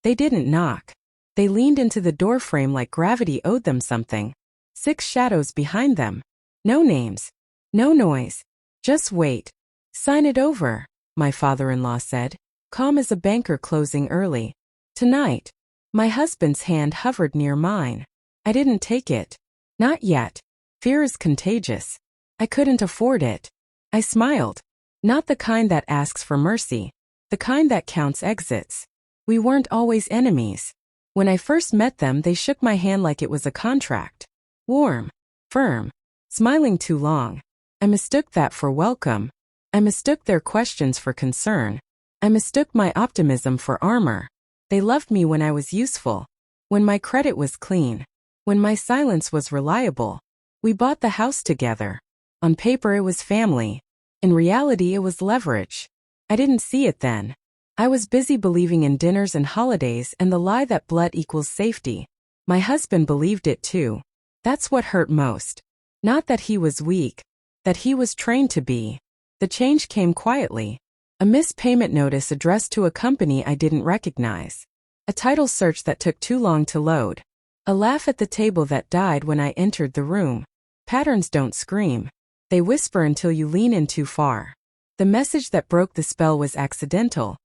They didn't knock. They leaned into the doorframe like gravity owed them something. 6 shadows behind them. No names. No noise. Just wait. Sign it over, my father-in-law said, calm as a banker closing early. Tonight. My husband's hand hovered near mine. I didn't take it. Not yet. Fear is contagious. I couldn't afford it. I smiled. Not the kind that asks for mercy. The kind that counts exits. We weren't always enemies. When I first met them, they shook my hand like it was a contract. Warm. Firm. Smiling too long. I mistook that for welcome. I mistook their questions for concern. I mistook my optimism for armor. They loved me when I was useful. When my credit was clean. When my silence was reliable. We bought the house together. On paper it was family. In reality it was leverage. I didn't see it then. I was busy believing in dinners and holidays and the lie that blood equals safety. My husband believed it too. That's what hurt most. Not that he was weak. That he was trained to be. The change came quietly. A missed payment notice addressed to a company I didn't recognize. A title search that took too long to load. A laugh at the table that died when I entered the room. Patterns don't scream. They whisper until you lean in too far. The message that broke the spell was accidental.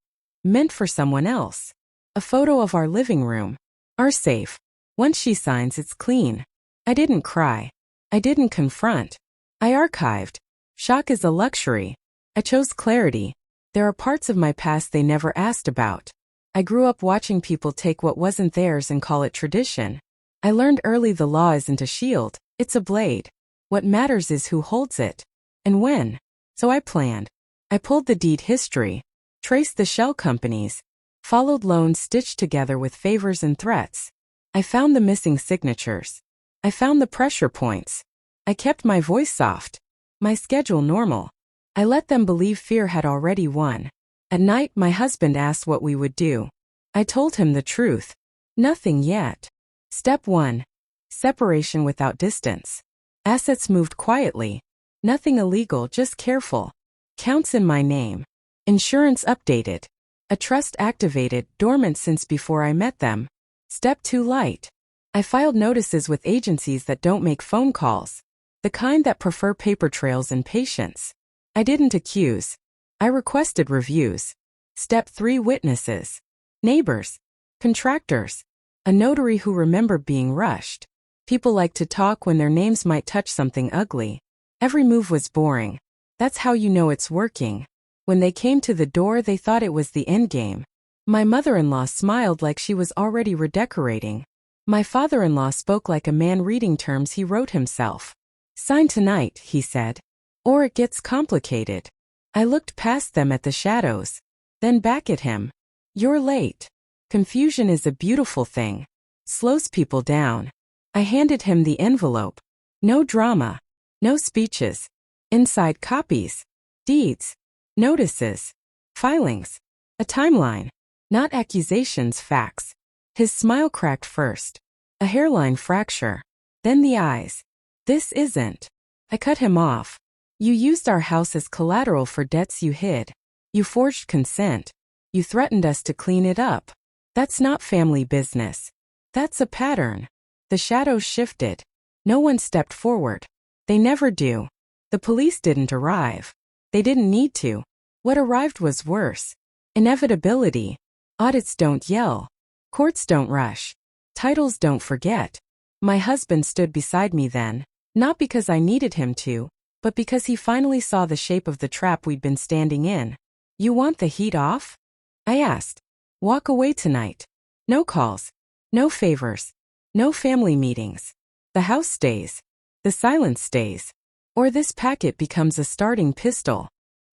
Meant for someone else. A photo of our living room. Our safe. Once she signs, it's clean. I didn't cry. I didn't confront. I archived. Shock is a luxury. I chose clarity. There are parts of my past they never asked about. I grew up watching people take what wasn't theirs and call it tradition. I learned early the law isn't a shield, it's a blade. What matters is who holds it. And when. So I planned. I pulled the deed history. Traced the shell companies. Followed loans stitched together with favors and threats. I found the missing signatures. I found the pressure points. I kept my voice soft. My schedule normal. I let them believe fear had already won. At night, my husband asked what we would do. I told him the truth. Nothing yet. Step 1. Separation without distance. Assets moved quietly. Nothing illegal, just careful. Counts in my name. Insurance updated. A trust activated, dormant since before I met them. Step 2 light. I filed notices with agencies that don't make phone calls. The kind that prefer paper trails and patience. I didn't accuse. I requested reviews. Step 3 witnesses. Neighbors. Contractors. A notary who remembered being rushed. People like to talk when their names might touch something ugly. Every move was boring. That's how you know it's working. When they came to the door, they thought it was the endgame. My mother-in-law smiled like she was already redecorating. My father-in-law spoke like a man reading terms he wrote himself. Sign tonight, he said. Or it gets complicated. I looked past them at the shadows. Then back at him. You're late. Confusion is a beautiful thing. Slows people down. I handed him the envelope. No drama. No speeches. Inside copies. Deeds. Notices. Filings. A timeline. Not accusations, facts. His smile cracked first. A hairline fracture. Then the eyes. This isn't. I cut him off. You used our house as collateral for debts you hid. You forged consent. You threatened us to clean it up. That's not family business. That's a pattern. The shadows shifted. No one stepped forward. They never do. The police didn't arrive. They didn't need to. What arrived was worse. Inevitability. Audits don't yell. Courts don't rush. Titles don't forget. My husband stood beside me then, not because I needed him to, but because he finally saw the shape of the trap we'd been standing in. You want the heat off? I asked. Walk away tonight. No calls. No favors. No family meetings. The house stays. The silence stays. Or this packet becomes a starting pistol.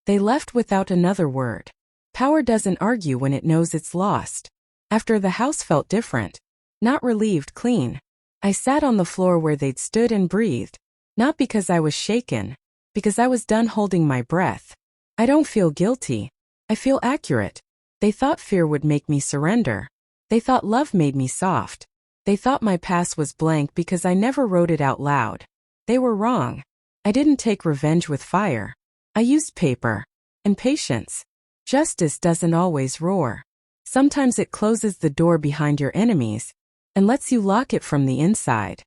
They left without another word. Power doesn't argue when it knows it's lost. After the house felt different. Not relieved, clean. I sat on the floor where they'd stood and breathed. Not because I was shaken. Because I was done holding my breath. I don't feel guilty. I feel accurate. They thought fear would make me surrender. They thought love made me soft. They thought my past was blank because I never wrote it out loud. They were wrong. I didn't take revenge with fire. I used paper. And patience. Justice doesn't always roar. Sometimes it closes the door behind your enemies and lets you lock it from the inside.